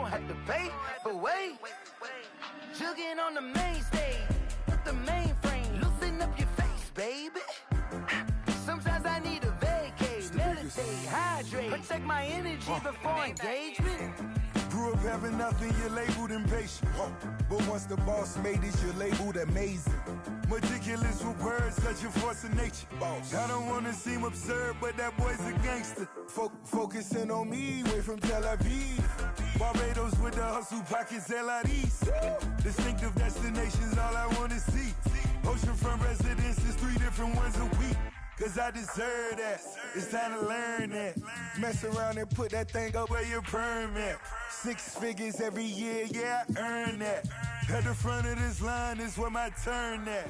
have to pay. But wait, jugging on the main stage with the mainframe. Loosen up your face, baby. Sometimes I need a vacate, meditate, hydrate, protect my energy before engagement. Grew up having nothing, you're labeled impatient. But once the boss made it, you're labeled amazing. Meticulous with words, such a force of nature. I don't wanna seem absurd, but that boy's a gangster. Focusing on me, way from Tel Aviv. Barbados with the hustle pockets, LIDs. Distinctive destinations, all I wanna see. Oceanfront residences, 3 different ones a week. Cause I deserve that, it's time to learn that. Mess around and put that thing up where your permit. 6 figures every year, yeah, I earn that. At the front of this line is where my turn at.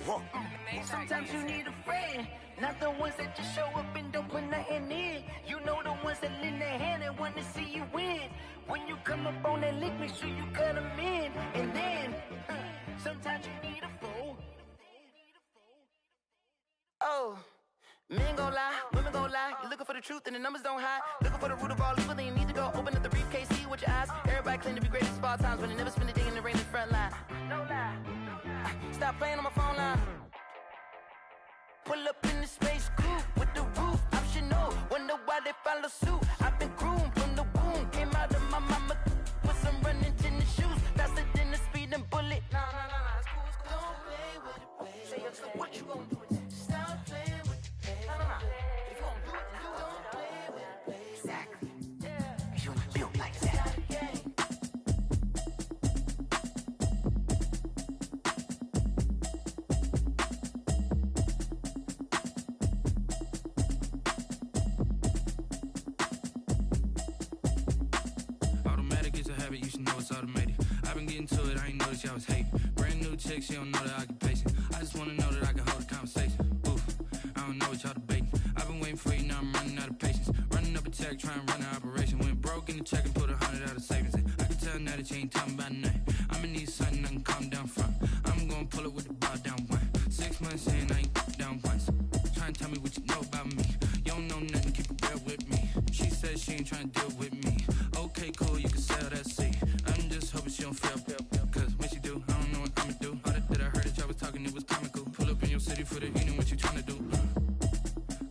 Sometimes you need a friend, not the ones that just show up and don't put nothing in. You know the ones that lend their hand and want to see you win. When you come up on that lick, make sure you cut them in. And then, sometimes you need a fool. Oh. Men gon' lie, women gon' lie. You're looking for the truth and the numbers don't hide. Looking for the root of all evil, then you need to go open up the briefcase, see with your eyes. Everybody claim to be great at small times, but they never spend a day in the rain in the front line. No lie. Stop playing on my phone line. Pull up in the space coupe with the roof optional. Wonder why they follow suit. I've been groomed from the womb. Came out of my mama with some running tennis shoes. Faster than the speeding bullet. No, it's cool, it's cool. Don't play with it, baby. Say, so what you gon' do with it? Stop playing with it. If you gon' do it, then don't play with it, baby. Exactly. Yeah. Cause you ain't built like that. Automatic is a habit, you should know it's automated. I've been getting to it, I ain't noticed y'all was hating. Brand new chick, she don't know the occupation. I just wanna know that I can hold a conversation. Oof, I don't know what y'all debating. I've been waiting for you, now I'm running out of patience. Running up a check, trying to run an operation. Went broke in the check and put 100 out of savings in. I can tell now that you ain't talking about nothing. I'ma need something I can calm down from. I'm gonna pull it with the bar down one. 6 months in, I ain't down once. Trying to tell me what you know about me. You don't know nothing, keep it real with me. She said she ain't trying to deal with me. Okay, cool, you can sell that seat. I'm just hoping she don't fail. Cause when she do, I don't know what I'ma do. All that I heard that y'all was talking, it was comical. Pull up in your city for the eating, what you trying to do?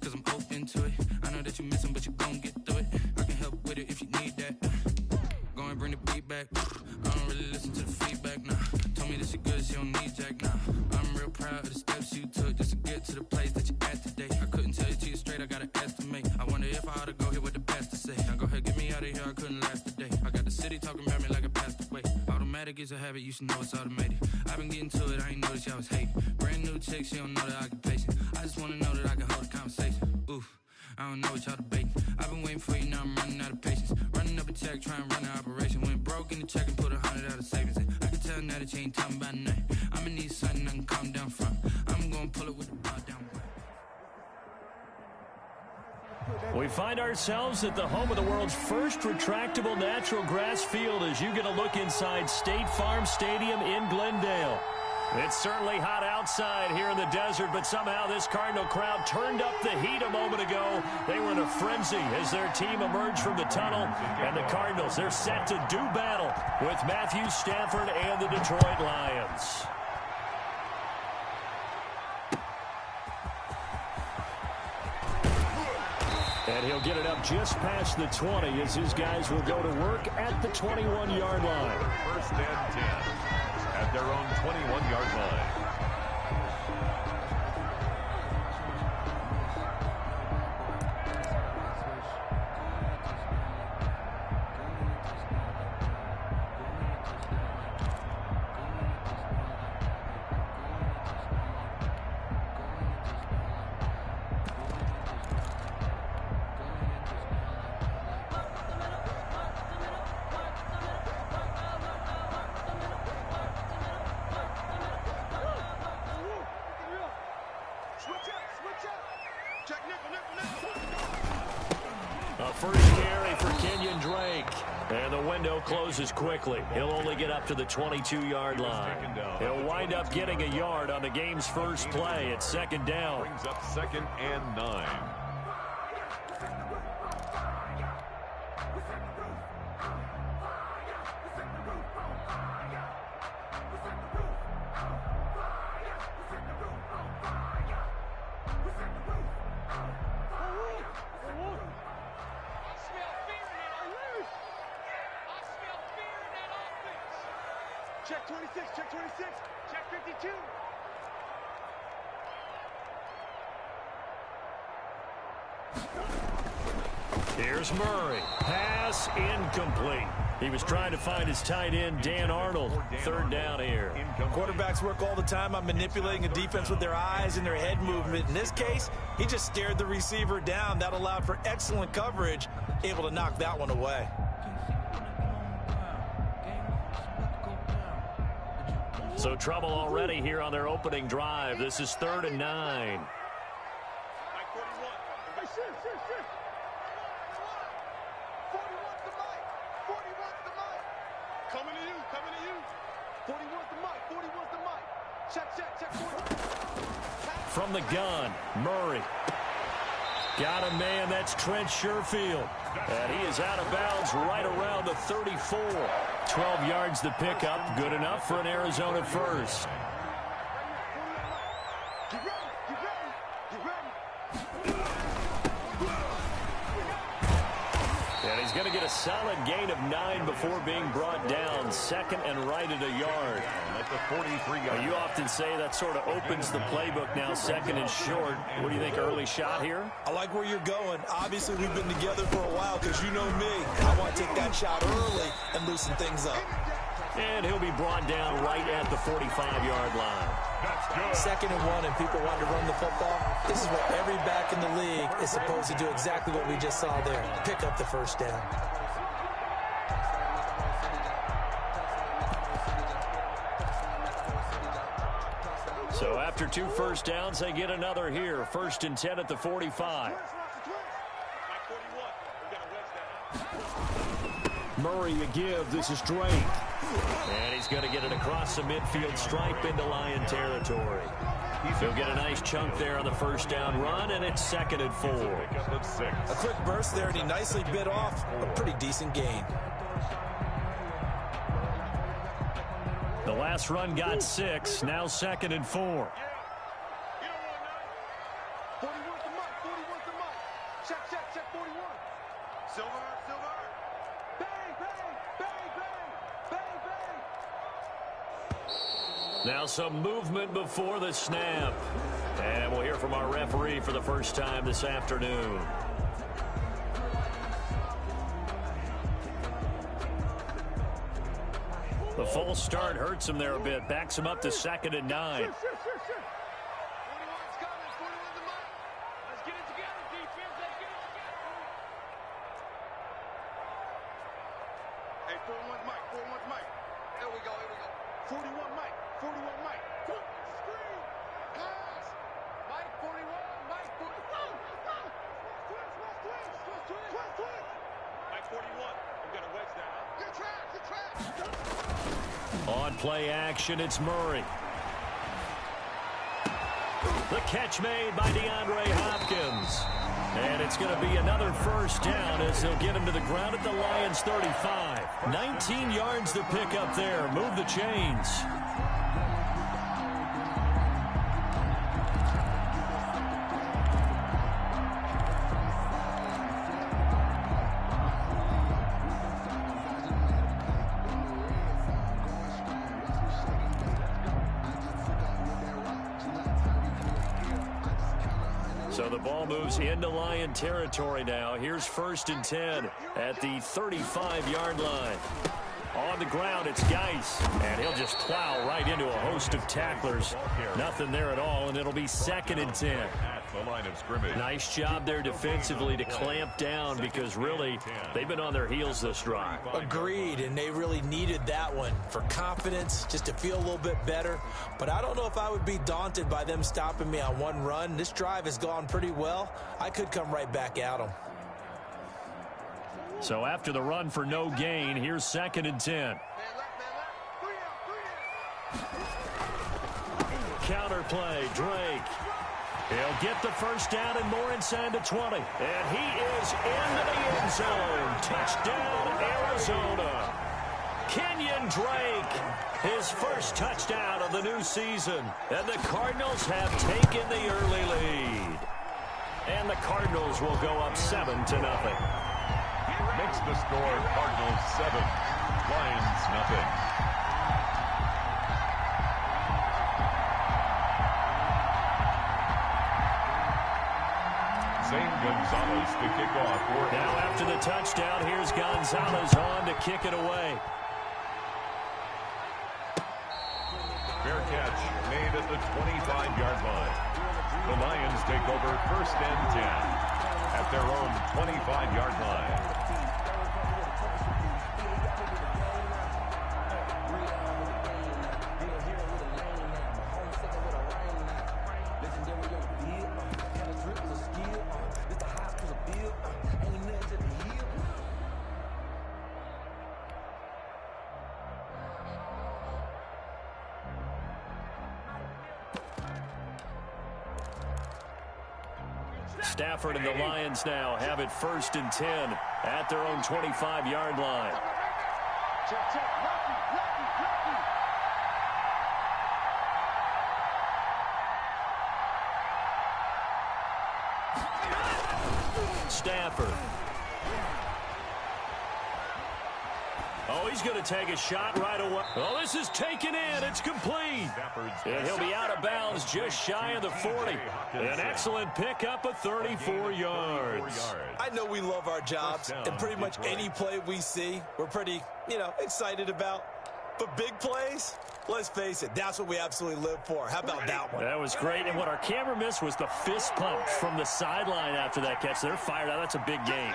Cause I'm open to it. I know that you miss him, but you gon' get through it. I can help with it if you need that. Go and bring the beat back. I don't really listen to the feedback, nah. Told me that she good, she don't need Jack, nah. I'm real proud of the steps you took just to get to the place that you're at today. I couldn't tell you to you straight, I gotta estimate. I wonder if I ought to go here with the best to say. Now go ahead, get me out of here, I couldn't last a day. I got the city talking about me like I passed away. Automatic is a habit, you should know it's automated. I've been getting to it, I ain't noticed y'all was hating. Brand new chick, she don't know the occupation. I just wanna know that I can hold a conversation. Oof, I don't know what y'all debating. I've been waiting for you, now I'm running out of patience. Running up a check, trying to run an operation. Went broke in the check and put 100 out of savings in. I can tell now that you ain't talking about nothing. I'ma need something I can calm down from. I'm gonna pull it with the bar down. We find ourselves at the home of the world's first retractable natural grass field as you get a look inside State Farm Stadium in Glendale. It's certainly hot outside here in the desert, but somehow this Cardinal crowd turned up the heat a moment ago. They were in a frenzy as their team emerged from the tunnel, and the Cardinals, they're set to do battle with Matthew Stafford and the Detroit Lions. And he'll get it up just past the 20 as his guys will go to work at the 21-yard line. First and 10 at their own 21-yard line. A first carry for Kenyon Drake. And the window closes quickly. He'll only get up to the 22-yard line. He'll wind up getting a yard on the game's first play at second down. Brings up 2nd and 9. Check 26, check 26, check 52. Here's Murray. Pass incomplete. He was trying to find his tight end, Dan Arnold. Third down here. Quarterbacks work all the time on manipulating a defense with their eyes and their head movement. In this case, he just stared the receiver down. That allowed for excellent coverage, able to knock that one away. So trouble already here on their opening drive. This is 3rd and 9. From the gun, Murray. Got a man, that's Trent Sherfield. And he is out of bounds right around the 34. 12 yards to pick up, good enough for an Arizona first. And he's going to get a solid gain of 9 before being brought down. 2nd and right at a yard. At the 43-yard. You often say that sort of opens the playbook now, 2nd and short. What do you think, early shot here? I like where you're going. Obviously, we've been together for a while because you know me. I want to take that shot early and loosen things up. And he'll be brought down right at the 45-yard line. That's good. 2nd and 1 and people want to run the football. This is what every back in the league is supposed to do, exactly what we just saw there. Pick up the first down. So after 2 first downs, they get another here. 1st and 10 at the 45. Murray a give. This is Drake. And he's going to get it across the midfield stripe into Lion territory. He'll get a nice chunk there on the first down run, and it's 2nd and 4. A quick burst there, and he nicely bit off a pretty decent gain. The last run got 6. Now 2nd and 4. Now some movement before the snap. And we'll hear from our referee for the first time this afternoon. The false start hurts him there a bit. Backs him up to 2nd and 9. On play action, it's Murray. The catch made by DeAndre Hopkins. And it's going to be another first down as they'll get him to the ground at the Lions 35. 19 yards to pick up there. Move the chains. So the ball moves into Lion territory now. Here's 1st and 10 at the 35-yard line. On the ground, it's Geis, and he'll just plow right into a host of tacklers. Nothing there at all, and it'll be 2nd and 10. The line of scrimmage. Nice job there defensively to clamp down because really they've been on their heels this drive. Agreed, and they really needed that one for confidence, just to feel a little bit better. But I don't know if I would be daunted by them stopping me on one run. This drive has gone pretty well. I could come right back at them. So after the run for no gain, here's 2nd and 10. Counter play, Drake. He'll get the first down and more inside the 20. And he is into the end zone. Touchdown, Arizona. Kenyon Drake, his first touchdown of the new season. And the Cardinals have taken the early lead. And the Cardinals will go up 7-0. Makes the score Cardinals 7, Lions 0. Gonzalez to kick off. Now after the touchdown, here's Gonzalez on to kick it away. Fair catch made at the 25-yard line. The Lions take over 1st and 10 at their own 25-yard line. Stafford and the Lions now have it 1st and 10 at their own 25-yard line. Stafford. Oh, he's going to take a shot right away. Oh, this is taken in. It's complete. And he'll be out of bounds just shy of the 40. An excellent pickup of 34 yards. I know we love our jobs, and pretty much any play we see, we're pretty, excited about. But big plays, let's face it, that's what we absolutely live for. How about that one? That was great. And what our camera missed was the fist pump from the sideline after that catch. They're fired out. That's a big game.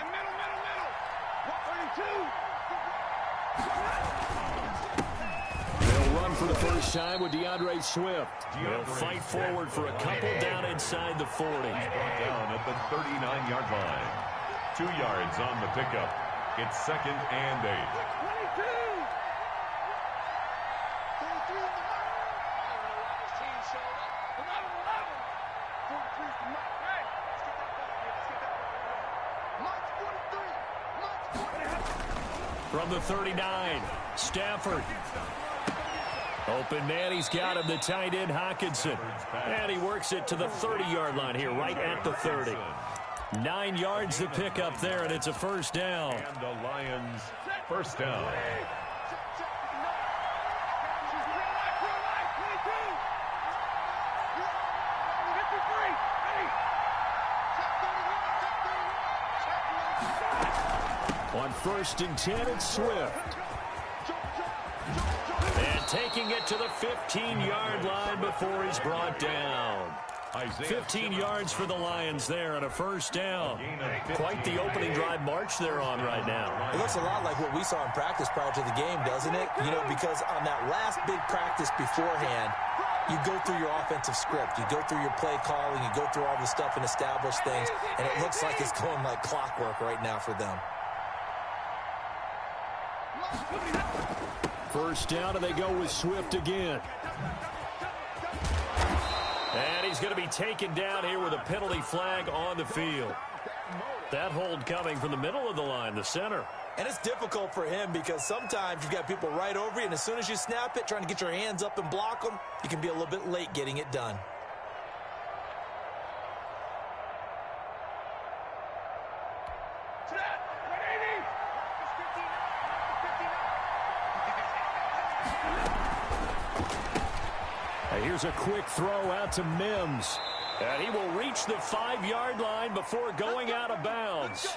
They'll run for the first time with DeAndre Swift. They'll fight forward for a couple down inside the 40. Down at the 39-yard line. 2 yards on the pickup. It's 2nd and 8. From the 39, Stafford. Open man, he's got him, the tight end, Hockenson. And he works it to the 30-yard line here, right at the 30. 9 yards to pick up there, and it's a first down. And the Lions, first down. On 1st and 10, it's Swift. And taking it to the 15-yard line before he's brought down. 15 yards for the Lions there on a first down. Quite the opening drive march they're on right now. It looks a lot like what we saw in practice prior to the game, doesn't it? Because on that last big practice beforehand, you go through your offensive script. You go through your play calling. You go through all the stuff and establish things. And it looks like it's going like clockwork right now for them. First down, and they go with Swift again. And he's going to be taken down here with a penalty flag on the field. That hold coming from the middle of the line, the center. And it's difficult for him because sometimes you've got people right over you, and as soon as you snap it, trying to get your hands up and block them, you can be a little bit late getting it done. Here's a quick throw out to Mims. And he will reach the 5-yard line before going out of bounds.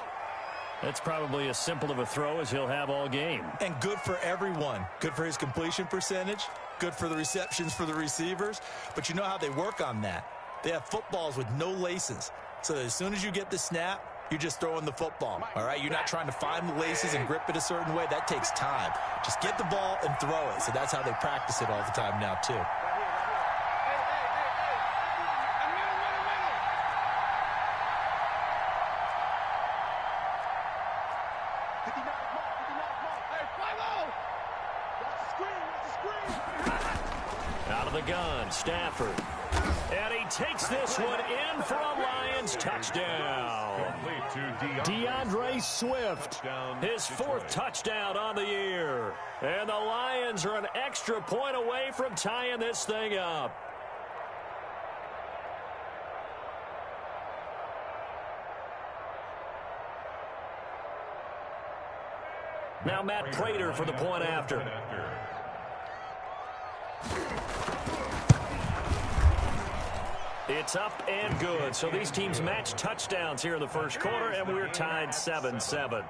That's probably as simple of a throw as he'll have all game. And good for everyone. Good for his completion percentage. Good for the receptions for the receivers. But you know how they work on that. They have footballs with no laces. So that as soon as you get the snap, you're just throwing the football. All right? You're not trying to find the laces and grip it a certain way. That takes time. Just get the ball and throw it. So that's how they practice it all the time now, too. Out of the gun, Stafford. And he takes this one in for a Lions touchdown. DeAndre Swift, his 4th touchdown on the year. And the Lions are an extra point away from tying this thing up. Now Matt Prater for the point after. It's up and good. So these teams match touchdowns here in the first quarter, and we're tied 7-7.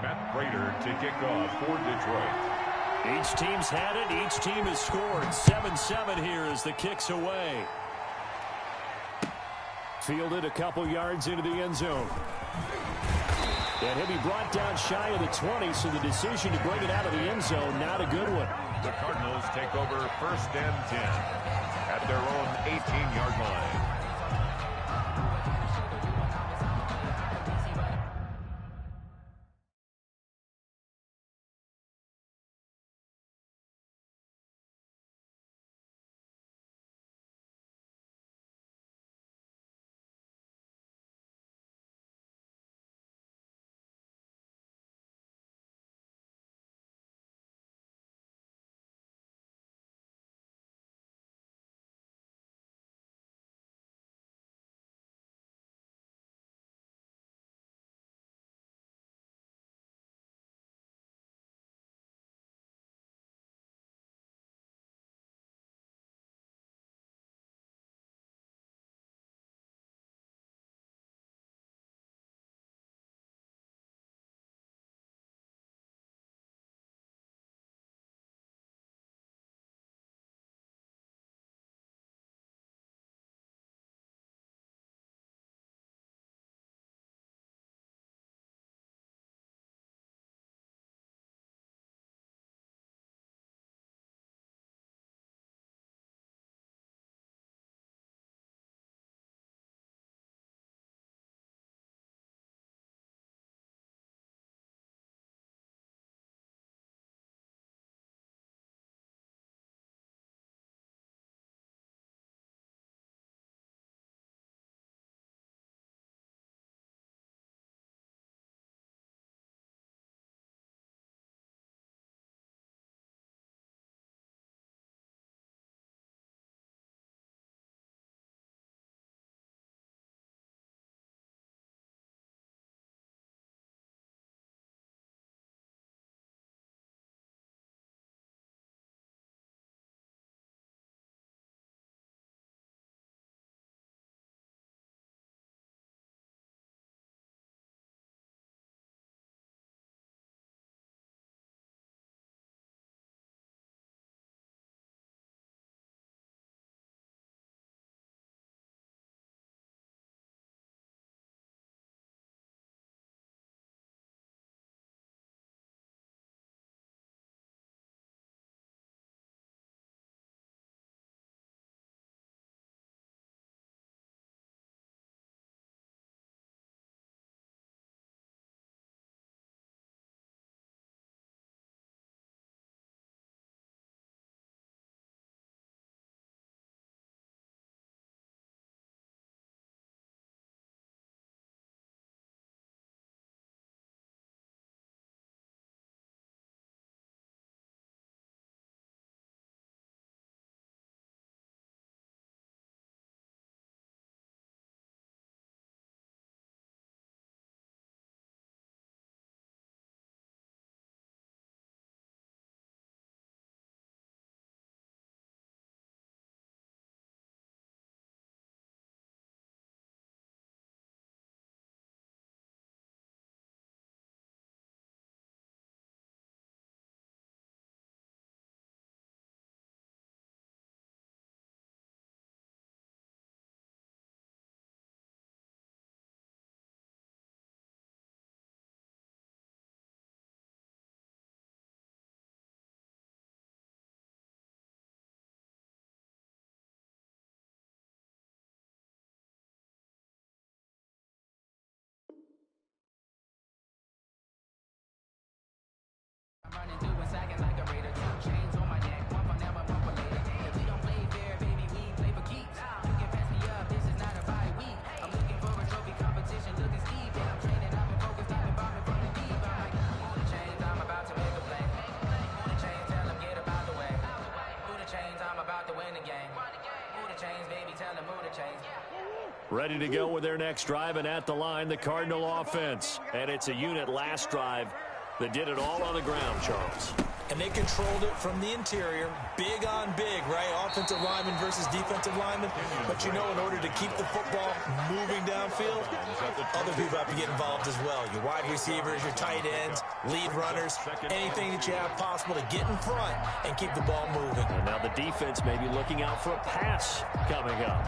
Matt Prater to kick off for Detroit. Each team's had it. Each team has scored. 7-7 here as the kick's away. Fielded a couple yards into the end zone. And he'll be brought down shy of the 20, so the decision to bring it out of the end zone, not a good one. The Cardinals take over first and 10 at their own 18-yard line. Chains, I'm about to win the game. Move the chains, baby, tell them move the chains. Ready to go with their next drive, and at the line, the Cardinal offense. And it's a unit last drive that did it all on the ground, Charles. And they controlled it from the interior, big on big, right? Offensive lineman versus defensive lineman. But you know, in order to keep the football moving downfield, other people have to get involved as well. Your wide receivers, your tight ends, lead runners, anything that you have possible to get in front and keep the ball moving. And now the defense may be looking out for a pass coming up.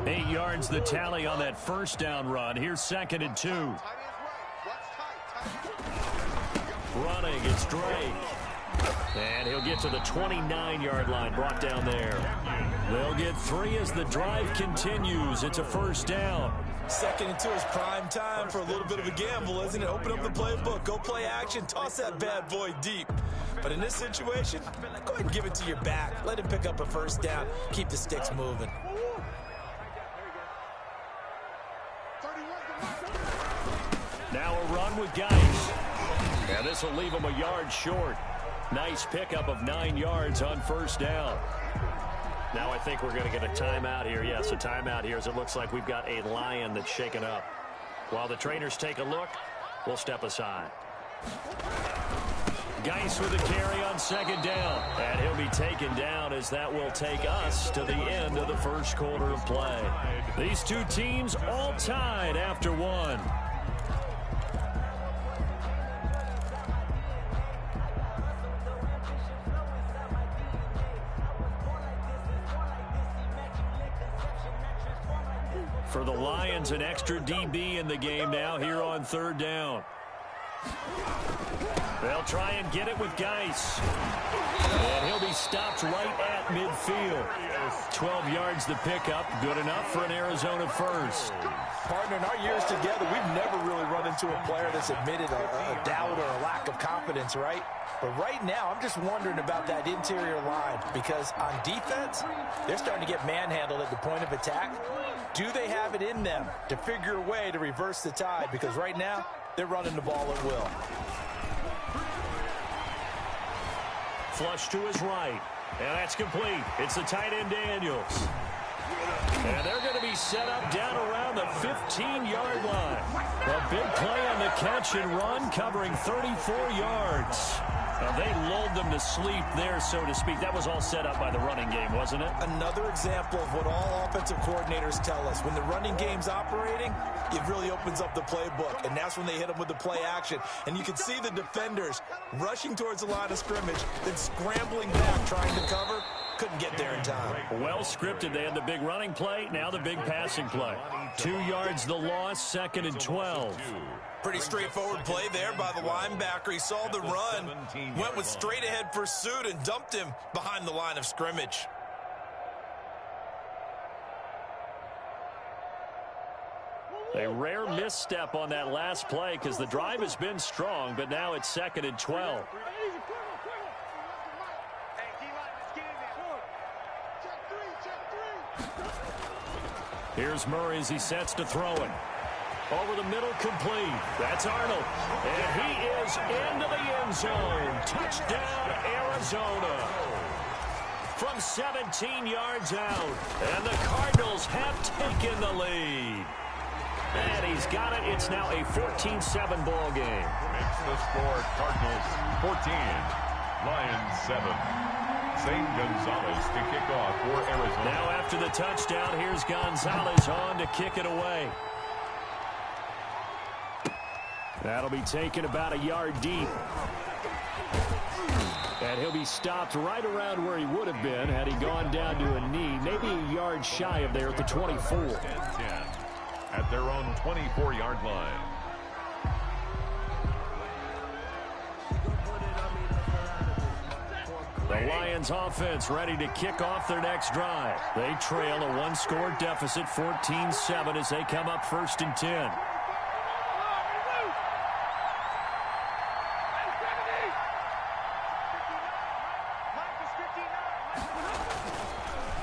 8 yards the tally on that first down run. Here's 2nd and 2. Running, it's Drake. And he'll get to the 29-yard line, brought down there. They'll get 3 as the drive continues. It's a first down. 2nd and 2 is prime time for a little bit of a gamble, isn't it? Open up the playbook, go play action, toss that bad boy deep. But in this situation, go ahead and give it to your back. Let him pick up a first down. Keep the sticks moving. Now a run with Geis. And this will leave him a yard short. Nice pickup of 9 yards on first down. Now I think we're going to get a timeout here. Yes, a timeout here as it looks like we've got a Lion that's shaken up. While the trainers take a look, we'll step aside. Geis with a carry on 2nd down. And he'll be taken down as that will take us to the end of the first quarter of play. These two teams all tied after 1. For the Lions, an extra DB in the game now here on 3rd down. They'll try and get it with Geis. And he'll be stopped right at midfield. 12 yards the pickup. Good enough for an Arizona first. Partner, in our years together, we've never really run into a player that's admitted a doubt or a lack of confidence, right? But right now, I'm just wondering about that interior line because on defense, they're starting to get manhandled at the point of attack. Do they have it in them to figure a way to reverse the tide? Because right now, they're running the ball at will. Flush to his right. And that's complete. It's the tight end Daniels. And they're going to be set up down around the 15-yard line. A big play on the catch and run, covering 34 yards. They lulled them to sleep there, so to speak. That was all set up by the running game, wasn't it? Another example of what all offensive coordinators tell us. When the running game's operating, it really opens up the playbook, and that's when they hit them with the play action. And you can see the defenders rushing towards the line of scrimmage, then scrambling back, trying to cover. Couldn't get there in time. Well scripted. They had the big running play, now the big passing play. 2 yards the loss, 2nd and 12. Pretty straightforward play there by the linebacker. He saw the run, went with straight-ahead pursuit, and dumped him behind the line of scrimmage. A rare misstep on that last play because the drive has been strong, but now it's 2nd and 12. Here's Murray as he sets to throw it. Over the middle, complete. That's Arnold. And he is into the end zone. Touchdown, Arizona. From 17 yards out. And the Cardinals have taken the lead. And he's got it. It's now a 14-7 ball game. Makes the score Cardinals 14, Lions 7. St. Gonzalez to kick off for Arizona. Now after the touchdown, here's Gonzalez on to kick it away. That'll be taken about a yard deep. And he'll be stopped right around where he would have been had he gone down to a knee, maybe a yard shy of there at the 24. 10 at their own 24-yard line. The Lions offense ready to kick off their next drive. They trail a one-score deficit, 14-7, as they come up 1st and 10.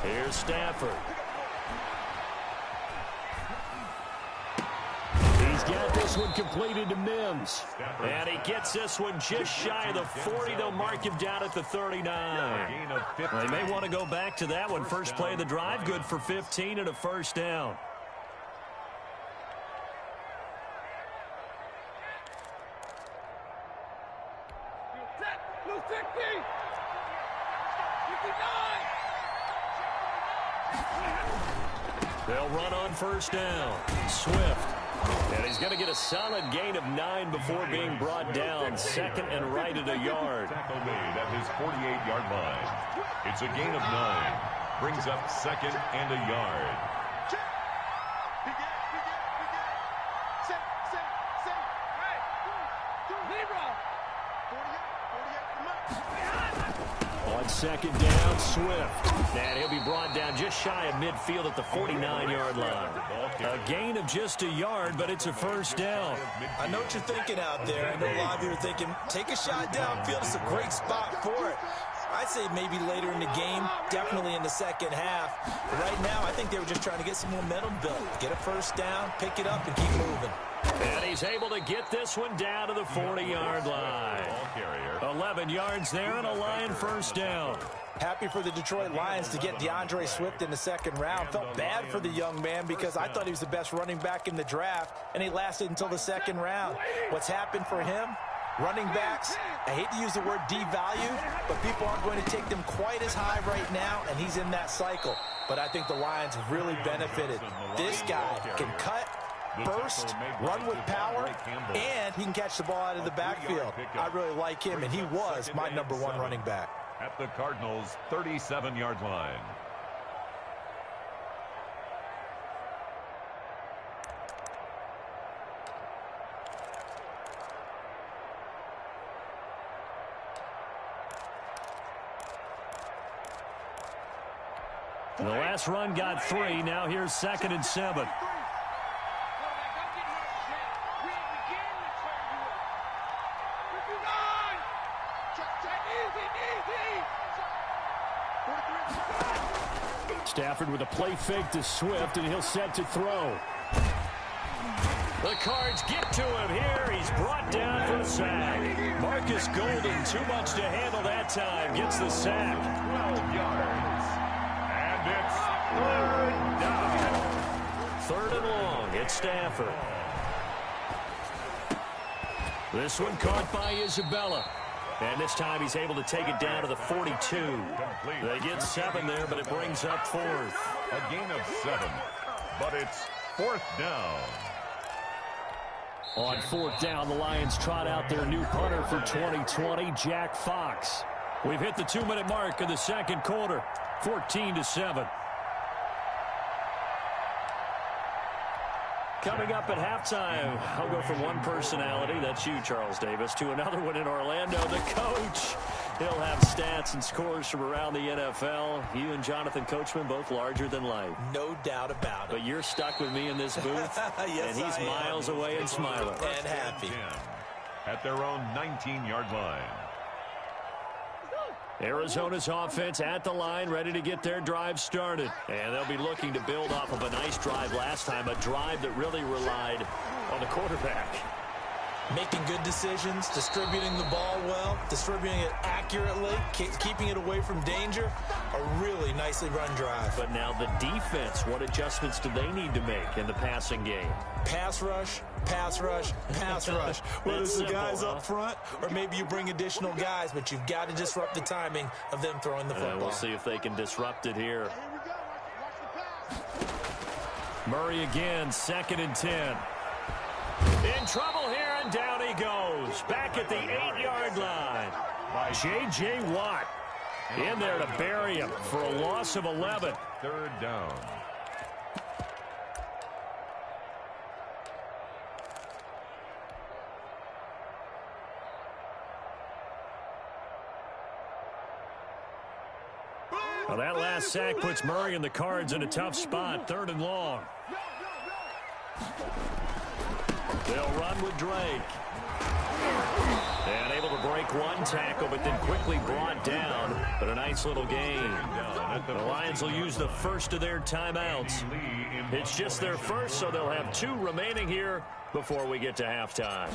Here's Stafford. He's got this one completed to Mims. And he gets this one just shy of the 40. They'll mark him down at the 39. They may want to go back to that one. First play of the drive, good for 15 and a first down. They'll run on first down. Swift. And he's going to get a solid gain of 9 before being brought down. Second and right at a yard. Tackle made at his 48-yard line. It's a gain of 9. Brings up second and a yard. On second down, Swift. And he'll be brought down just shy of midfield at the 49-yard line. A gain of just a yard, but it's a first down. I know what you're thinking out there. I know a lot of you are thinking, take a shot downfield. It's a great spot for it. I'd say maybe later in the game, definitely in the second half. But right now, I think they were just trying to get some momentum built. Get a first down, pick it up, and keep moving. And he's able to get this one down to the 40-yard line. 11 yards there and a Lion first down. Happy for the Detroit Lions to get DeAndre Swift in the second round. Felt bad for the young man because I thought he was the best running back in the draft, and he lasted until the second round. What's happened for him? Running backs, I hate to use the word devalued, but people aren't going to take them quite as high right now, and he's in that cycle. But I think the Lions really benefited. This guy can cut, burst, run with power, and he can catch the ball out of the backfield. I really like him, and he was my #1 running back. At the Cardinals' 37-yard line. The last run got 3. Now here's second and 7. Stafford with a play fake to Swift, and he'll set to throw. The Cards get to him here. He's brought down for a sack. Marcus Golden, too much to handle that time, gets the sack. 12 yards. And it's third down. 3rd and long. It's Stafford. This one caught by Isabella. And this time he's able to take it down to the 42. They get 7 there, but it brings up 4th. A gain of 7, but it's 4th down. On 4th down, the Lions trot out their new punter for 2020, Jack Fox. We've hit the 2-minute mark of the second quarter, 14-7. Coming up at halftime, I'll go from one personality, that's you, Charles Davis, to another one in Orlando, the coach. He'll have stats and scores from around the NFL. You and Jonathan Coachman, both larger than life. No doubt about it. But you're stuck with me in this booth, yes, and he's miles away and smiling. And happy. At their own 19-yard line. Arizona's offense at the line, ready to get their drive started. And they'll be looking to build off of a nice drive last time, a drive that really relied on the quarterback. Making good decisions, distributing the ball well, distributing it accurately, keeping it away from danger. A really nicely run drive. But now the defense, what adjustments do they need to make in the passing game? Pass rush, pass rush, pass rush. Whether it's the guys up front or maybe you bring additional guys, but you've got to disrupt the timing of them throwing the football. We'll see if they can disrupt it here. Murray again, 2nd and 10. In trouble here, and down he goes. Back at the 8-yard line. J.J. Watt in there to bury him for a loss of 11. 3rd down. Well, that last sack puts Murray and the Cards in a tough spot. 3rd and long. They'll run with Drake. And able to break one tackle, but then quickly brought down. But a nice little gain. The Lions will use the first of their timeouts. It's just their first, so they'll have 2 remaining here before we get to halftime.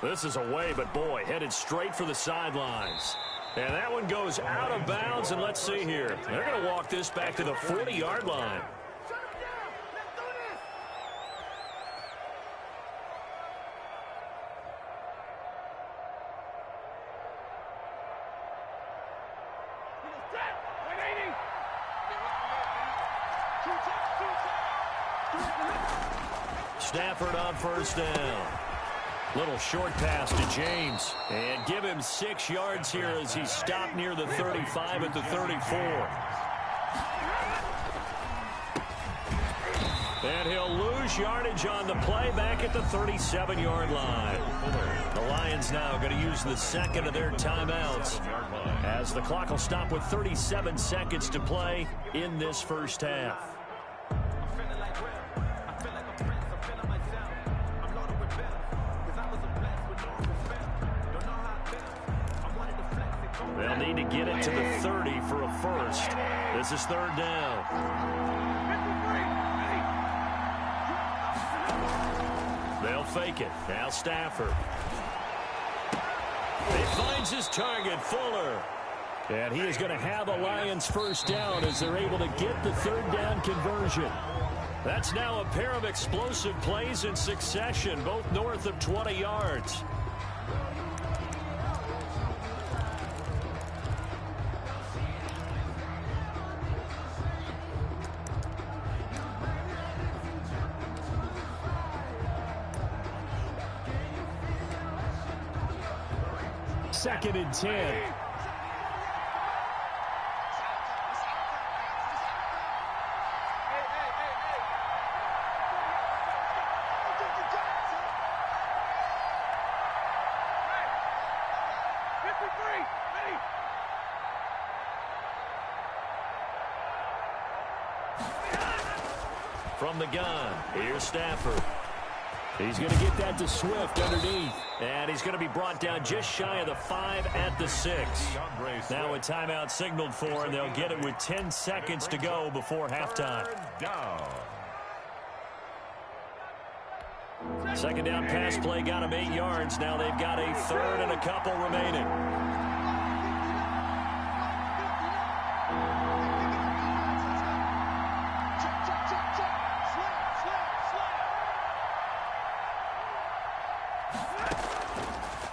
This is away, but boy, headed straight for the sidelines. And that one goes out of bounds, and let's see here. They're going to walk this back to the 40-yard line. Stafford on first down. Little short pass to James. And give him 6 yards here as he stopped near the 35 at the 34. And he'll lose yardage on the play back at the 37-yard line. The Lions now going to use the second of their timeouts as the clock will stop with 37 seconds to play in this first half. They'll need to get it to the 30 for a first. This is third down. They'll fake it. Now Stafford. He finds his target, Fuller. And he is going to have a Lions first down as they're able to get the third down conversion. That's now a pair of explosive plays in succession, both north of 20 yards. Second and 10. From the gun, here's Stafford. He's going to get that to Swift underneath. And he's going to be brought down just shy of the 5 at the 6. Now a timeout signaled for, and they'll get it with 10 seconds to go before halftime. Second down pass play got him 8 yards. Now they've got a third and a couple remaining.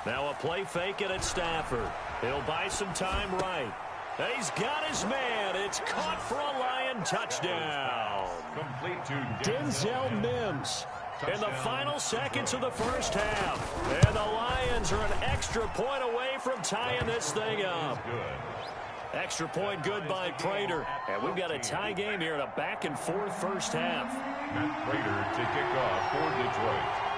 Now a play fake it at Stafford. He'll buy some time right. He's got his man. It's caught for a Lion touchdown. Complete to Denzel Mims in the final seconds of the first half. And the Lions are an extra point away from tying this thing up. Extra point good by Prater. And we've got a tie game here in a back-and-forth first half. Matt Prater to kick off for Detroit.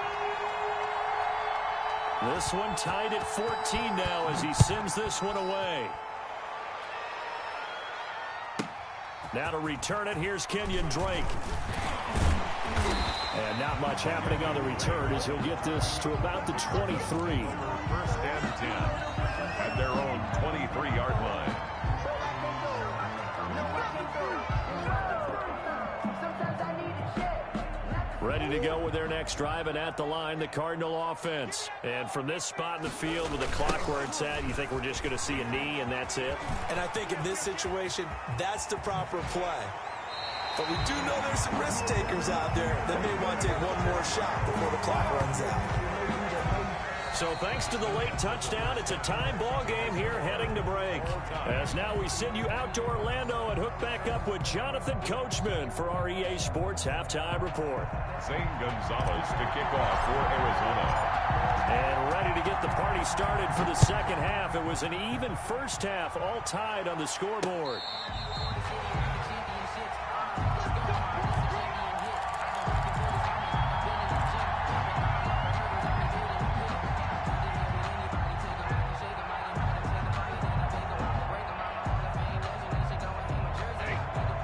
This one tied at 14 now as he sends this one away. Now to return it, here's Kenyon Drake. And not much happening on the return as he'll get this to about the 23. First and 10 at their own 23-yard line. Ready to go with their next drive, and at the line, the Cardinal offense. And from this spot in the field with the clock where it's at, you think we're just going to see a knee and that's it? And I think in this situation, that's the proper play. But we do know there's some risk takers out there that may want to take one more shot before the clock runs out. So thanks to the late touchdown, it's a time ball game here heading to break. As now we send you out to Orlando and hook back up with Jonathan Coachman for our EA Sports Halftime Report. Zane Gonzalez to kick off for Arizona. And ready to get the party started for the second half. It was an even first half, all tied on the scoreboard.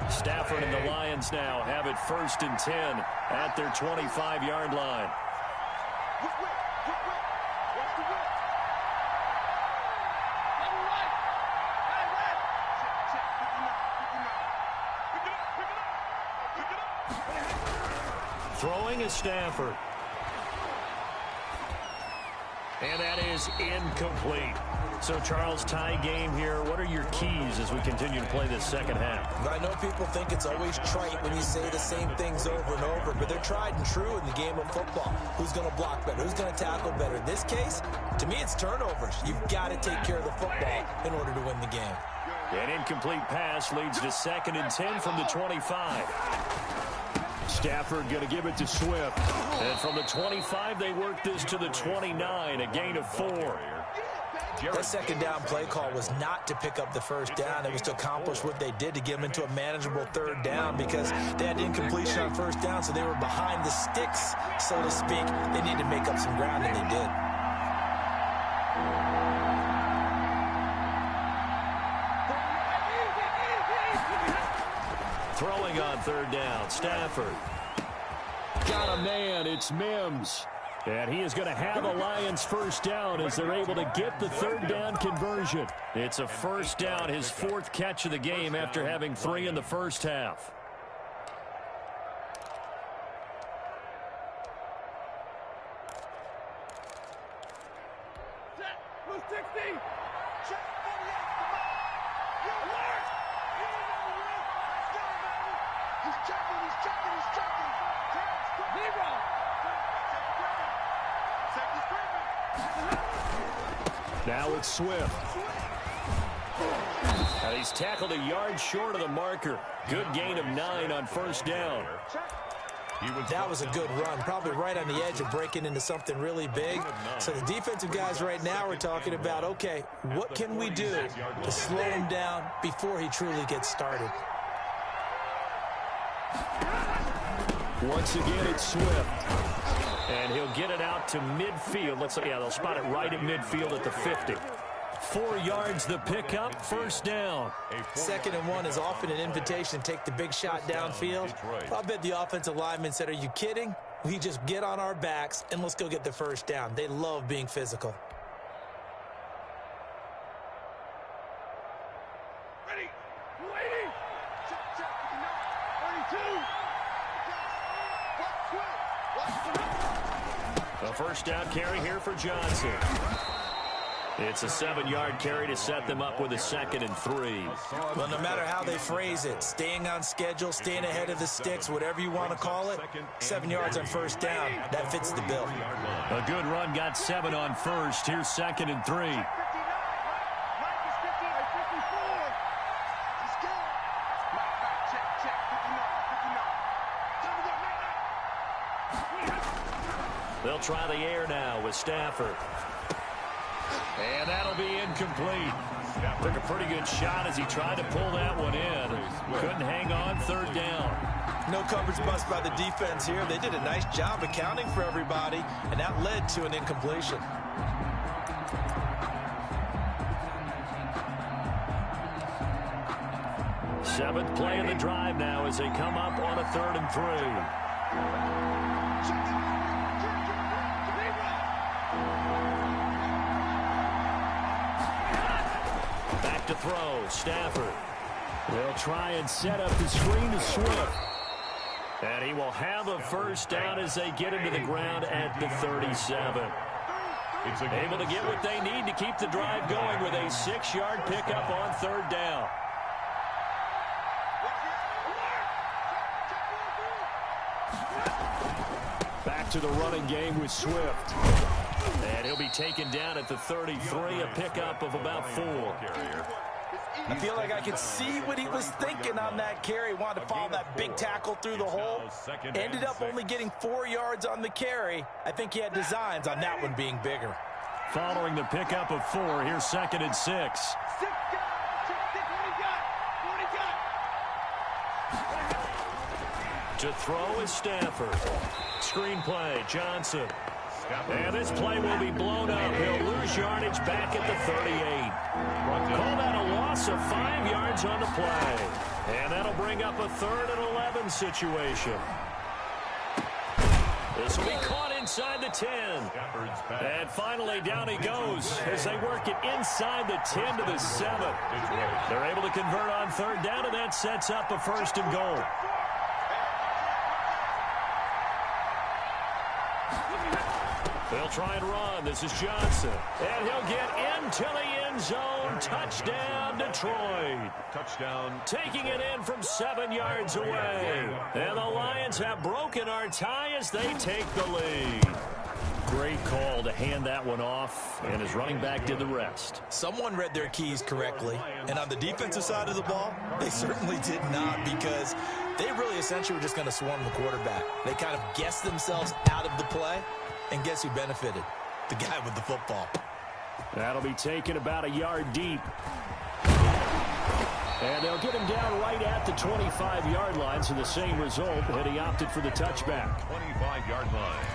Stafford and the Lions now have it first and 10 at their 25-yard line. Throwing is Stafford. And that is incomplete. So, Charles, tie game here. What are your keys as we continue to play this second half? I know people think it's always trite when you say the same things over and over, but they're tried and true in the game of football. Who's going to block better? Who's going to tackle better? In this case, to me, it's turnovers. You've got to take care of the football in order to win the game. An incomplete pass leads to 2nd and 10 from the 25. Stafford going to give it to Swift. And from the 25, they work this to the 29, a gain of 4. That second down play call was not to pick up the first down. It was to accomplish what they did to get them into a manageable third down because they had incompletion on first down, so they were behind the sticks, so to speak. They needed to make up some ground, and they did. Throwing on third down, Stafford. Got a man, it's Mims. And he is going to have a Lions first down as they're able to get the third down conversion. It's a first down, his 4th catch of the game after having 3 in the first half. Now it's Swift. And he's tackled a yard short of the marker. Good gain of 9 on first down. That was a good run, probably right on the edge of breaking into something really big. So the defensive guys right now are talking about, okay, what can we do to slow him down before he truly gets started? Once again, it's Swift. And he'll get it out to midfield. They'll spot it right at midfield at the 50. 4 yards the pickup, first down. 2nd and 1 is often an invitation to take the big shot downfield. I'll bet the offensive lineman said, are you kidding? We just get on our backs and let's go get the first down. They love being physical. Ready, waiting. Check, 32. A first down carry here for Johnson. It's a 7-yard carry to set them up with a 2nd and 3. Well, no matter how they phrase it, staying on schedule, staying ahead of the sticks, whatever you want to call it, 7 yards on first down, that fits the bill. A good run, got 7 on first. Here's 2nd and 3. They'll try the air now with Stafford. And that'll be incomplete. Took a pretty good shot as he tried to pull that one in. Couldn't hang on, third down. No coverage bust by the defense here. They did a nice job accounting for everybody, and that led to an incompletion. Seventh play of the drive now as they come up on a 3rd and 3. To throw, Stafford. They'll try and set up the screen to Swift. And he will have a first down as they get into the ground at the 37. Able to get what they need to keep the drive going with a 6-yard pickup on 3rd down. Back to the running game with Swift. And he'll be taken down at the 33, a pickup of about 4. I feel like I could see what he was thinking on that carry. Wanted to follow that big tackle through the hole. Ended up only getting 4 yards on the carry. I think he had designs on that one being bigger. Following the pickup of 4, here's 2nd and 6. To throw is Stafford. Screen play, Johnson. And this play will be blown up. He'll lose yardage back at the 38. Call that a loss of 5 yards on the play. And that'll bring up a 3rd and 11 situation. This will be caught inside the 10. And finally down he goes as they work it inside the 10 to the 7. They're able to convert on 3rd down, and that sets up a 1st and goal. They'll try and run. This is Johnson. And he'll get into the end zone. Touchdown, Detroit. Touchdown. Taking it in from 7 yards away. And the Lions have broken our tie as they take the lead. Great call to hand that one off, and his running back did the rest. Someone read their keys correctly, and on the defensive side of the ball, they certainly did not, because they really essentially were just going to swarm the quarterback. They kind of guessed themselves out of the play, and guess who benefited? The guy with the football. That'll be taken about a yard deep. And they'll get him down right at the 25-yard line, so the same result, and he opted for the touchback. 25-yard line.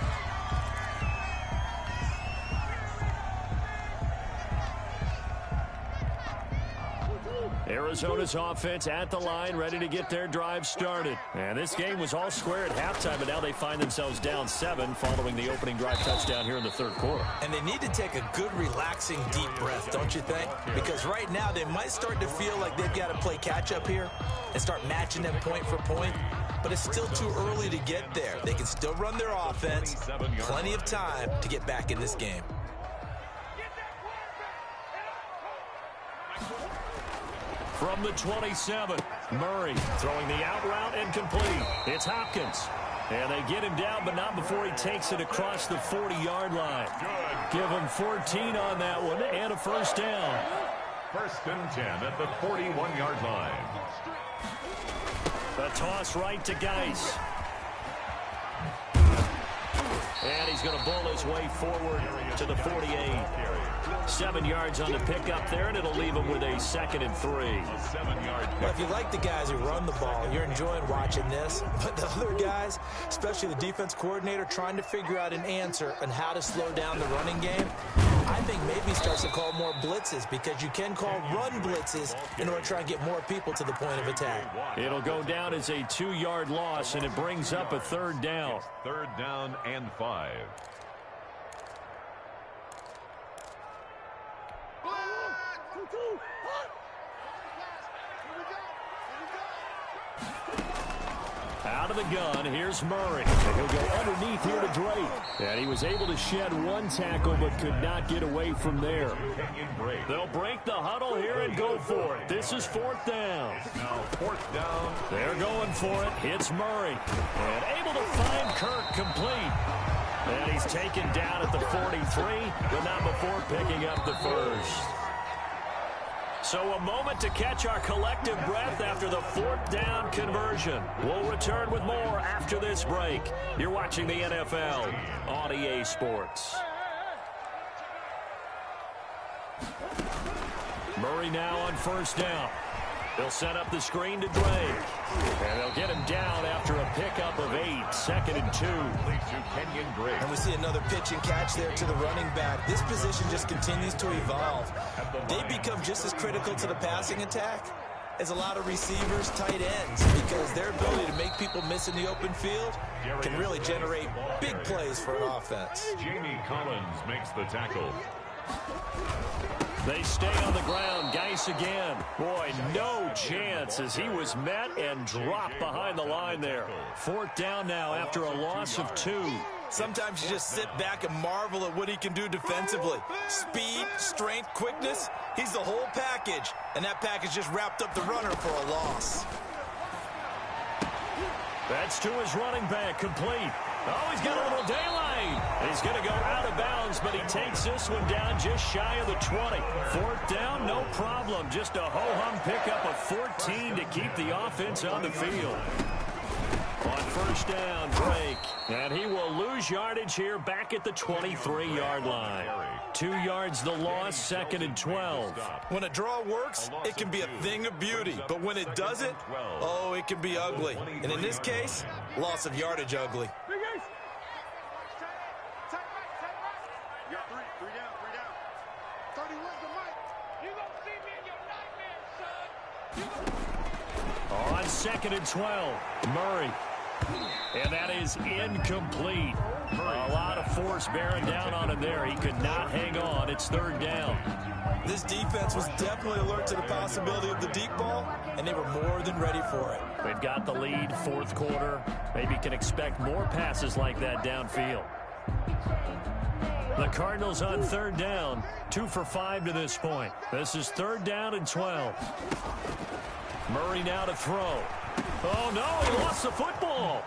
Arizona's offense at the line, ready to get their drive started. And this game was all square at halftime, but now they find themselves down 7 following the opening drive touchdown here in the third quarter. And they need to take a good, relaxing, deep breath, don't you think? Because right now they might start to feel like they've got to play catch-up here and start matching them point for point. But it's still too early to get there. They can still run their offense. Plenty of time to get back in this game. From the 27, Murray throwing the out route and complete. It's Hopkins. And they get him down, but not before he takes it across the 40-yard line. Give him 14 on that one and a first down. First and 10 at the 41-yard line. A toss right to Geis. And he's going to bull his way forward to the 48. 7 yards on the pickup there, and it'll leave him with a 2nd and 3. Well, if you like the guys who run the ball, you're enjoying watching this. But the other guys, especially the defense coordinator, trying to figure out an answer on how to slow down the running game, I think maybe starts to call more blitzes, because you can call run blitzes in order to try and get more people to the point of attack. It'll go down as a 2-yard loss, and it brings up a 3rd down. 3rd down and 5. Out of the gun, here's Murray. And he'll go underneath here to Drake. And he was able to shed 1 tackle, but could not get away from there. They'll break the huddle here and go for it. This is 4th down. Now 4th down. They're going for it. It's Murray. And able to find Kirk complete. And he's taken down at the 43, but not before picking up the first. So a moment to catch our collective breath after the 4th down conversion. We'll return with more after this break. You're watching the NFL on EA Sports. Murray now on 1st down. They'll set up the screen to Drake. And they'll get him down after a pickup of 8. 2nd and 2. And we see another pitch and catch there to the running back. This position just continues to evolve. They become just as critical to the passing attack as a lot of receivers, tight ends, because their ability to make people miss in the open field can really generate big plays for an offense. Jamie Collins makes the tackle. They stay on the ground. Geis again. Boy, no chance as he was met and dropped behind the line there. 4th down now after a loss of 2. Sometimes you just sit back and marvel at what he can do defensively. Speed, strength, quickness. He's the whole package. And that package just wrapped up the runner for a loss. That's to his running back, complete. Oh, he's got a little daylight. He's going to go out of bounds, but he takes this one down just shy of the 20. 4th down, no problem. Just a ho-hum pickup of 14 to keep the offense on the field. On 1st down, Drake. And he will lose yardage here back at the 23-yard line. 2 yards the loss, 2nd and 12. When a draw works, it can be a thing of beauty. But when it doesn't, oh, it can be ugly. And in this case, loss of yardage ugly. On 2nd and 12, Murray. And that is incomplete. A lot of force bearing down on him there. He could not hang on. It's 3rd down. This defense was definitely alert to the possibility of the deep ball, and they were more than ready for it. They've got the lead, 4th quarter. Maybe can expect more passes like that downfield. The Cardinals on third down, 2 for 5 to this point. This is 3rd down and 12. Murray now to throw. Oh, no, he lost the football.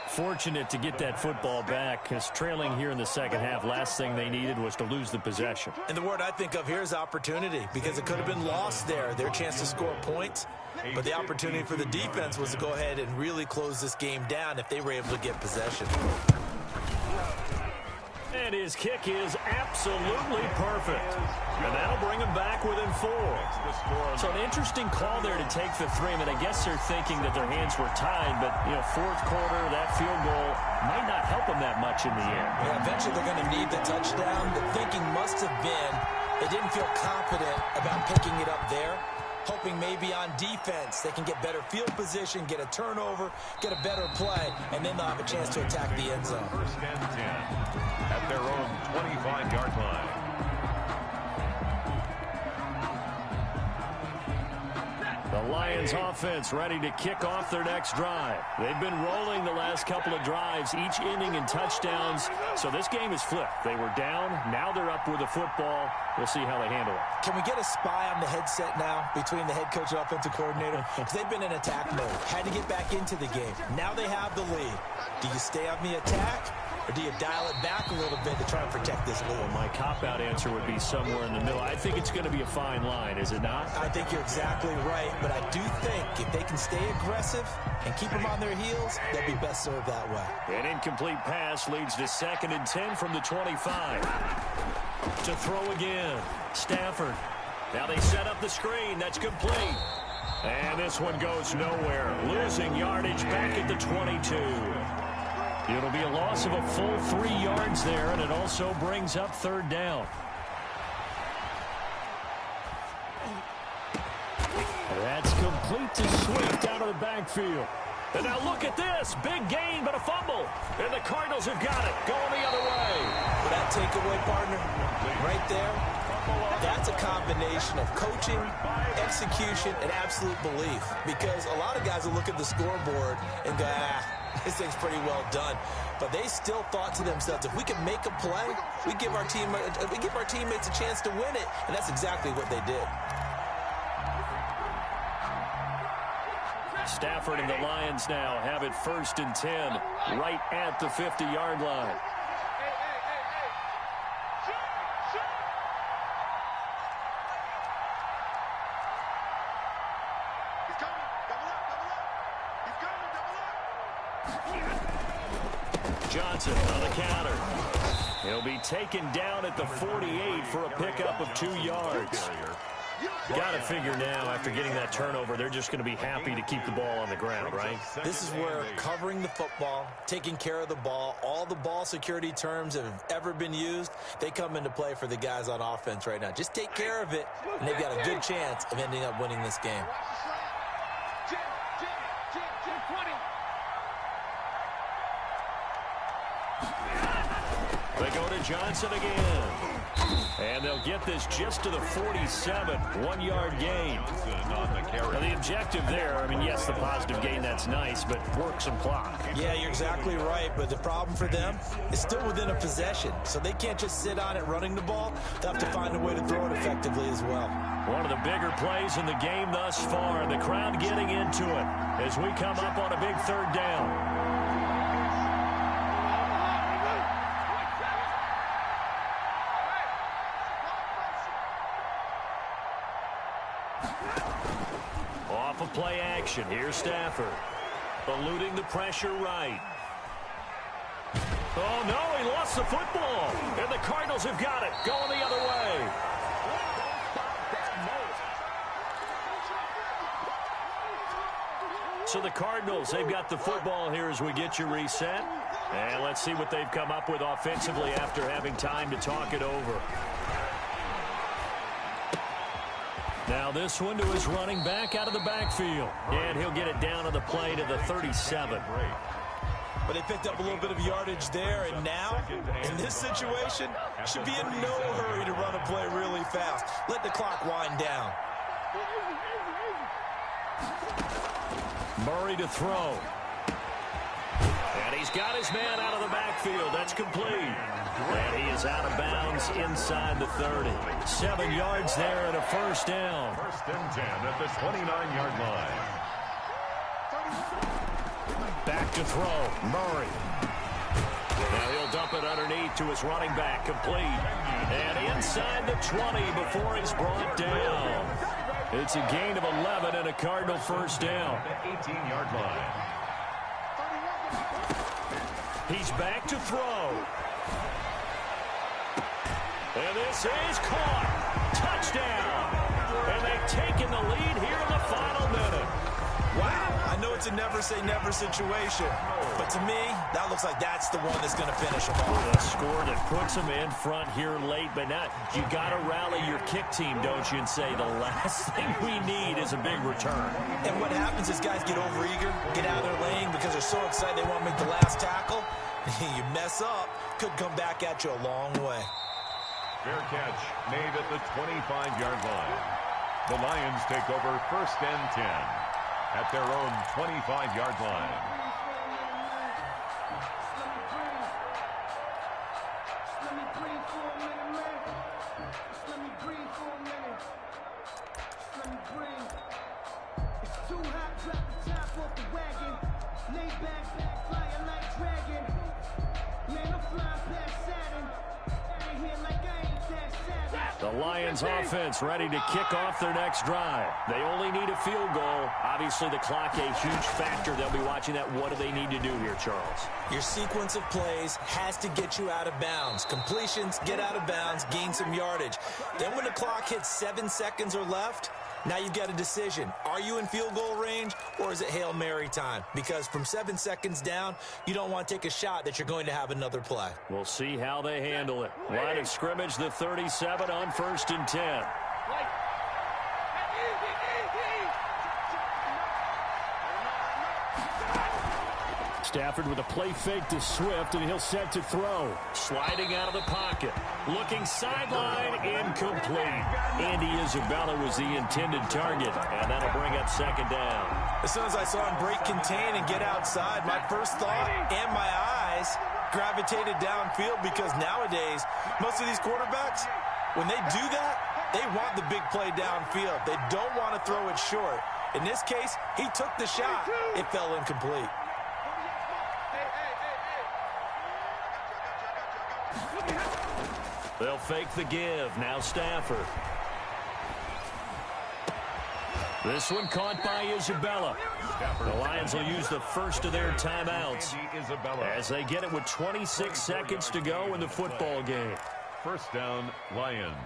Fortunate to get that football back, because trailing here in the second half, last thing they needed was to lose the possession. And the word I think of here is opportunity, because it could have been lost there, their chance to score points. But the opportunity for the defense was to go ahead and really close this game down if they were able to get possession. And his kick is absolutely perfect. And that'll bring him back within 4. So an interesting call there to take the 3. I mean, I guess they're thinking that their hands were tied, but, you know, 4th quarter, that field goal might not help them that much in the end. Yeah, eventually they're going to need the touchdown. The thinking must have been they didn't feel confident about picking it up there, hoping maybe on defense they can get better field position, get a turnover, get a better play, and then they'll have a chance to attack the end zone. 1st and 10 at their own 25-yard line. The Lions offense ready to kick off their next drive. They've been rolling the last couple of drives, each inning in touchdowns. So this game is flipped. They were down. Now they're up with the football. We'll see how they handle it. Can we get a spy on the headset now between the head coach and offensive coordinator? Because they've been in attack mode. Had to get back into the game. Now they have the lead. Do you stay on the attack, or do you dial it back a little bit to try and protect this lead? Well, my cop-out answer would be somewhere in the middle. I think it's going to be a fine line, is it not? I think you're exactly right, but I do think if they can stay aggressive and keep them on their heels, they'll be best served that way. An incomplete pass leads to 2nd and 10 from the 25. To throw again, Stafford. Now they set up the screen. That's complete. And this one goes nowhere. Losing yardage back at the 22. It'll be a loss of a full 3 yards there, and it also brings up 3rd down. That's complete to Swift out of the backfield. And now look at this. Big gain, but a fumble. And the Cardinals have got it. Going the other way. That takeaway, partner, right there, that's a combination of coaching, execution, and absolute belief. Because a lot of guys will look at the scoreboard and go, this thing's pretty well done. But they still thought to themselves, if we can make a play, we give our teammates a chance to win it. And that's exactly what they did. Stafford and the Lions now have it 1st and 10, right at the 50-yard line. Johnson on the counter. He'll be taken down at the 48 for a pickup of 2 yards. Got to figure now, after getting that turnover, they're just going to be happy to keep the ball on the ground, right? This is where covering the football, taking care of the ball, all the ball security terms that have ever been used, they come into play for the guys on offense right now. Just take care of it, and they've got a good chance of ending up winning this game. They go to Johnson again. And they'll get this just to the 47, 1-yard gain. Now the objective there, I mean, yes, the positive gain, that's nice, but work some clock. Yeah, you're exactly right, but the problem for them is still within a possession, so they can't just sit on it running the ball. They'll have to find a way to throw it effectively as well. One of the bigger plays in the game thus far, the crowd getting into it as we come up on a big 3rd down. Off of play action, here's Stafford. Eluding the pressure right. Oh, no, he lost the football. And the Cardinals have got it, going the other way. So the Cardinals, they've got the football here as we get you reset. And let's see what they've come up with offensively after having time to talk it over. Now this one to his running back out of the backfield. And he'll get it down on the play to the 37. But they picked up a little bit of yardage there, and now, in this situation, should be in no hurry to run a play really fast. Let the clock wind down. Murray to throw. And He's got his man out of the backfield. That's complete. And he is out of bounds inside the 30. 7 yards there and a first down. First and 10 at the 29-yard line. Back to throw. Murray. Now he'll dump it underneath to his running back. Complete. And inside the 20 before he's brought down. It's a gain of 11 and a Cardinal first down. 18-yard line. He's back to throw. And this is caught. Touchdown. And they've taken the lead here in the final minute. Wow, I know it's a never-say-never situation, but to me, that looks like that's the one that's going to finish them off. A score that puts them in front here late, but now you got to rally your kick team, don't you, and say the last thing we need is a big return. And what happens is guys get overeager, get out of their lane because they're so excited they want to make the last tackle. You mess up, could come back at you a long way. Fair catch made at the 25-yard line. The Lions take over first and 10 at their own 25-yard line. The Lions offense ready to kick off their next drive. They only need a field goal. Obviously, the clock a huge factor. They'll be watching that. What do they need to do here, Charles? Your sequence of plays has to get you out of bounds. Completions, get out of bounds, gain some yardage. Then when the clock hits 7 seconds or left, now you've got a decision. Are you in field goal range or is it Hail Mary time? Because from 7 seconds down, you don't want to take a shot that you're going to have another play. We'll see how they handle it. Line of scrimmage, the 37 on first and 10. Stafford with a play fake to Swift, and he'll set to throw. Sliding out of the pocket. Looking sideline, incomplete. Andy Isabella was the intended target, and that'll bring up second down. As soon as I saw him break contain and get outside, my first thought and my eyes gravitated downfield because nowadays, most of these quarterbacks, when they do that, they want the big play downfield. They don't want to throw it short. In this case, he took the shot. It fell incomplete. They'll fake the give. Now Stafford. This one caught by Isabella. The Lions will use the first of their timeouts as they get it with 26 seconds to go in the football game. First down, Lions.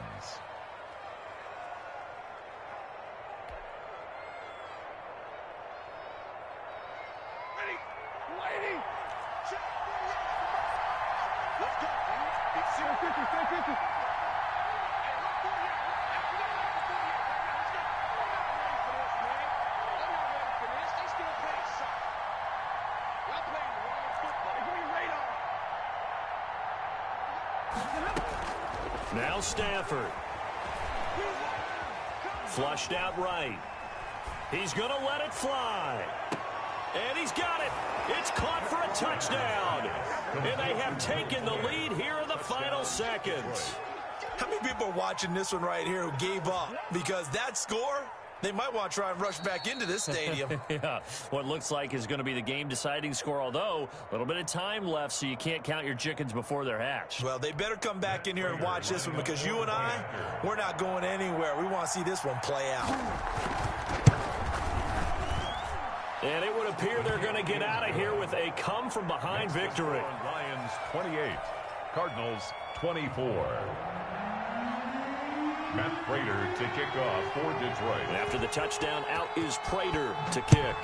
Now Stafford. Flushed out right. He's going to let it fly. And he's got it. It's caught for a touchdown. And they have taken the lead here in the final seconds. How many people are watching this one right here who gave up? Because that score, they might want to try and rush back into this stadium. Yeah, what looks like is going to be the game-deciding score, although a little bit of time left, so you can't count your chickens before they're hatched. Well, they better come back in here and watch this one because you and I, we're not going anywhere. We want to see this one play out. And it would appear they're going to get out of here with a come-from-behind victory. Lions 28, Cardinals 24. Matt Prater to kick off for Detroit. After the touchdown, out is Prater to kick.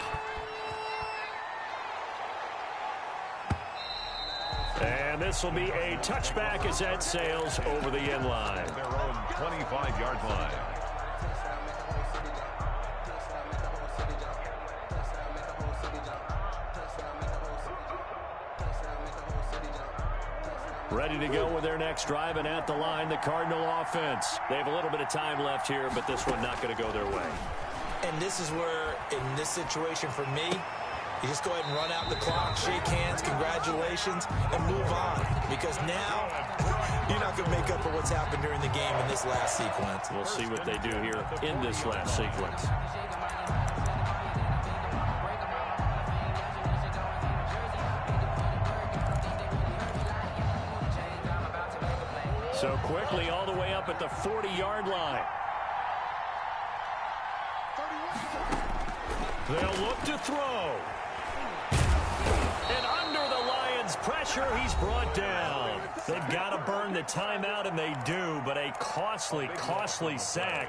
And this will be a touchback as that sails over the end line. Their own 25-yard line. Ready to go with their next drive, and at the line, the Cardinal offense. They have a little bit of time left here, but this one not going to go their way. And this is where, in this situation for me, You just go ahead and run out the clock, shake hands, congratulations, and move on. Because now, you're not going to make up for what's happened during the game in this last sequence. We'll see what they do here in this last sequence. So quickly all the way up at the 40-yard line. They'll look to throw. And under the Lions' pressure, he's brought down. They've got to burn the timeout, and they do, but a costly, costly sack.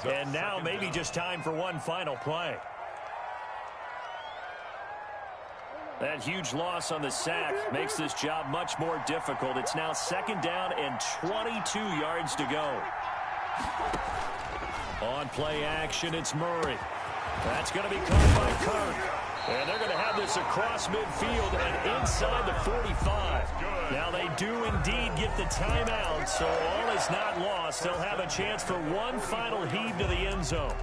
And now maybe just time for one final play. That huge loss on the sack makes this job much more difficult. It's now 2nd down and 22 yards to go. On play action, it's Murray. That's going to be caught by Kirk. And they're going to have this across midfield and inside the 45. Now they do indeed get the timeout, so all is not lost. They'll have a chance for one final heave to the end zone.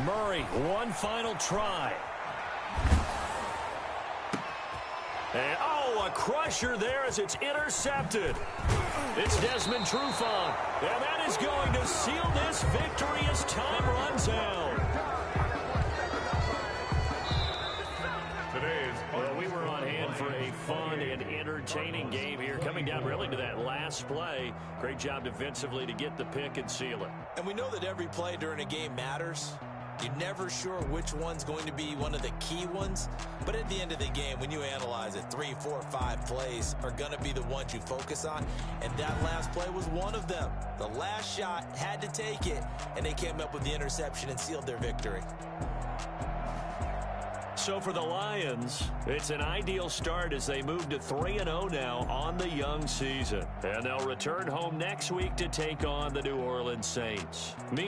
Murray, one final try. And, a crusher there as it's intercepted. It's Desmond Trufant. And that is going to seal this victory as time runs out. Well, we were on hand for a fun and entertaining game here, coming down really to that last play. Great job defensively to get the pick and seal it. And we know that every play during a game matters. You're never sure which one's going to be one of the key ones. But at the end of the game, when you analyze it, 3, 4, 5 plays are going to be the ones you focus on. And that last play was one of them. The last shot had to take it, and they came up with the interception and sealed their victory. So for the Lions, it's an ideal start as they move to 3-0 now on the young season. And they'll return home next week to take on the New Orleans Saints.